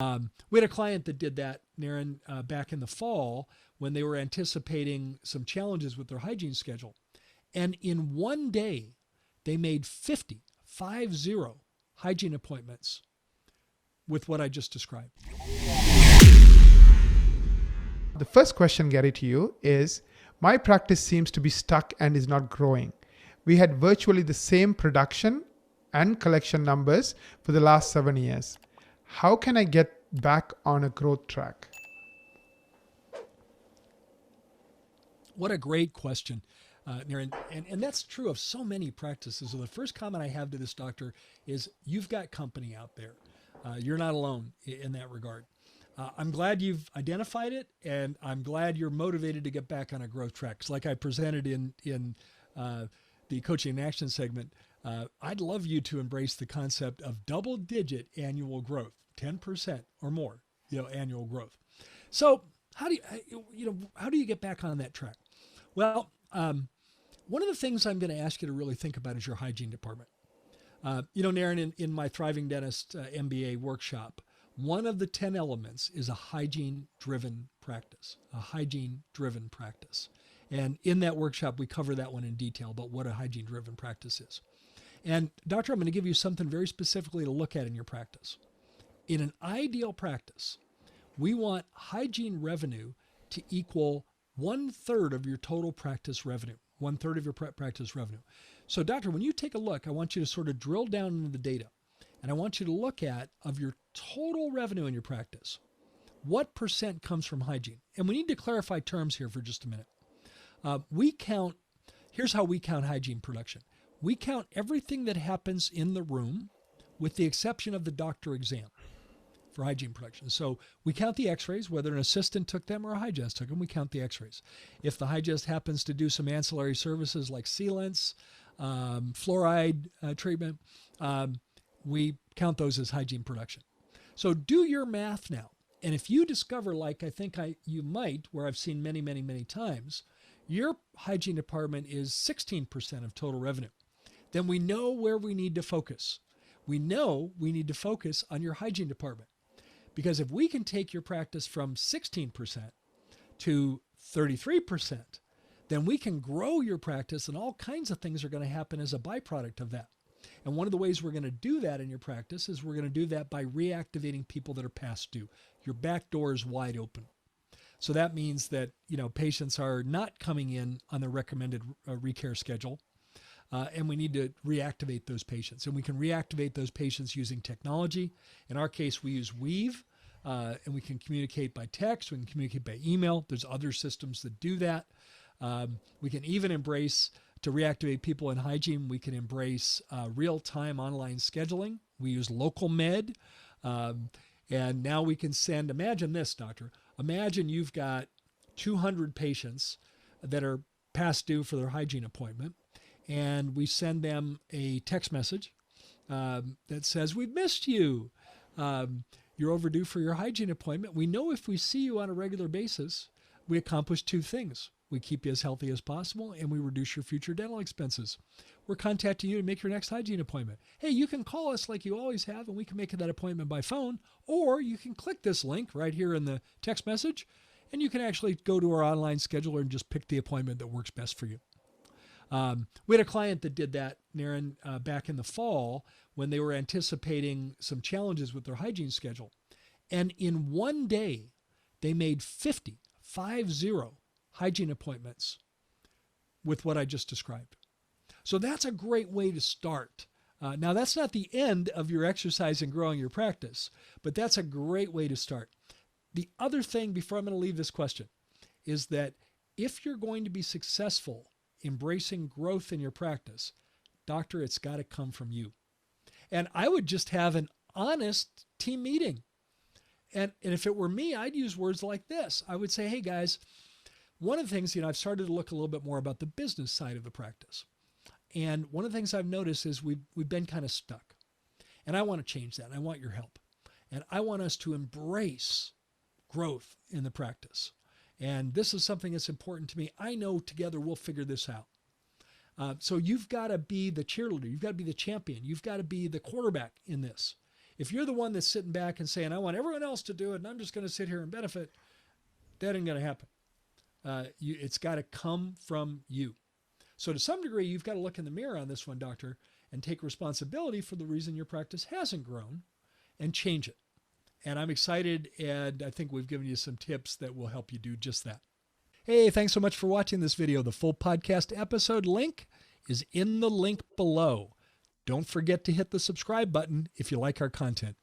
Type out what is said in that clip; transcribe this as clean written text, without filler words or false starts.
We had a client that did that, Naren, back in the fall when they were anticipating some challenges with their hygiene schedule. And in one day, they made 50 hygiene appointments with what I just described. The first question, Gary, to you is, my practice seems to be stuck and is not growing. We had virtually the same production and collection numbers for the last 7 years. How can I get back on a growth track? What a great question, Naren. And that's true of so many practices. So the first comment I have to this doctor is you've got company out there. You're not alone in that regard. I'm glad you've identified it, and I'm glad you're motivated to get back on a growth track. 'Cause like I presented in the coaching and action segment, I'd love you to embrace the concept of double-digit annual growth, 10% or more, annual growth. So how do you get back on that track? Well, one of the things I'm going to ask you to really think about is your hygiene department. Naren, in my Thriving Dentist MBA workshop, one of the 10 elements is a hygiene-driven practice, And in that workshop, we cover that one in detail about what a hygiene-driven practice is. And doctor, I'm going to give you something very specifically to look at in your practice. In an ideal practice, we want hygiene revenue to equal 1/3 of your total practice revenue, 1/3 of your practice revenue. So doctor, when you take a look, I want you to sort of drill down into the data. And I want you to look at, of your total revenue in your practice, what percent comes from hygiene? And we need to clarify terms here for just a minute. Here's how we count hygiene production. We count everything that happens in the room with the exception of the doctor exam for hygiene production. So we count the x-rays, whether an assistant took them or a hygienist took them, we count the x-rays. If the hygienist happens to do some ancillary services like sealants, fluoride treatment, we count those as hygiene production. So do your math now. And if you discover, like I think you might, where I've seen many, many, many times, your hygiene department is 16% of total revenue, then we know where we need to focus. We know we need to focus on your hygiene department. Because if we can take your practice from 16% to 33%, then we can grow your practice, and all kinds of things are going to happen as a byproduct of that. And one of the ways we're going to do that in your practice is we're going to do that by reactivating people that are past due. Your back door is wide open. So that means that, patients are not coming in on the recommended recare schedule, and we need to reactivate those patients. And we can reactivate those patients using technology. In our case, we use Weave, and we can communicate by text. We can communicate by email. There's other systems that do that. We can even embrace, to reactivate people in hygiene, we can embrace real-time online scheduling. We use Local Med. And now we can send, imagine this, doctor. Imagine you've got 200 patients that are past due for their hygiene appointment, and we send them a text message that says, "We've missed you. You're overdue for your hygiene appointment. We know if we see you on a regular basis, we accomplish two things. We keep you as healthy as possible, and we reduce your future dental expenses. We're contacting you to make your next hygiene appointment. Hey, you can call us like you always have, and we can make that appointment by phone, or you can click this link right here in the text message, and you can actually go to our online scheduler and just pick the appointment that works best for you." We had a client that did that, Naren, back in the fall when they were anticipating some challenges with their hygiene schedule. And in one day, they made 50 hygiene appointments with what I just described. So that's a great way to start. Now, that's not the end of your exercise in growing your practice, but that's a great way to start. The other thing, before I'm going to leave this question, is that if you're going to be successful embracing growth in your practice, doctor, it's got to come from you. And I would just have an honest team meeting. And if it were me, I'd use words like this. I would say, hey, guys, one of the things, I've started to look a little bit more about the business side of the practice. And one of the things I've noticed is we've been kind of stuck. And I want to change that. And I want your help. And I want us to embrace growth in the practice. And this is something that's important to me. I know together we'll figure this out. So you've got to be the cheerleader. You've got to be the champion. You've got to be the quarterback in this. If you're the one that's sitting back and saying, I want everyone else to do it and I'm just going to sit here and benefit, that ain't going to happen. It's got to come from you. So to some degree, you've got to look in the mirror on this one, doctor, and take responsibility for the reason your practice hasn't grown and change it. And I'm excited, and I think we've given you some tips that will help you do just that. Hey, thanks so much for watching this video. The full podcast episode link is in the link below. Don't forget to hit the subscribe button if you like our content.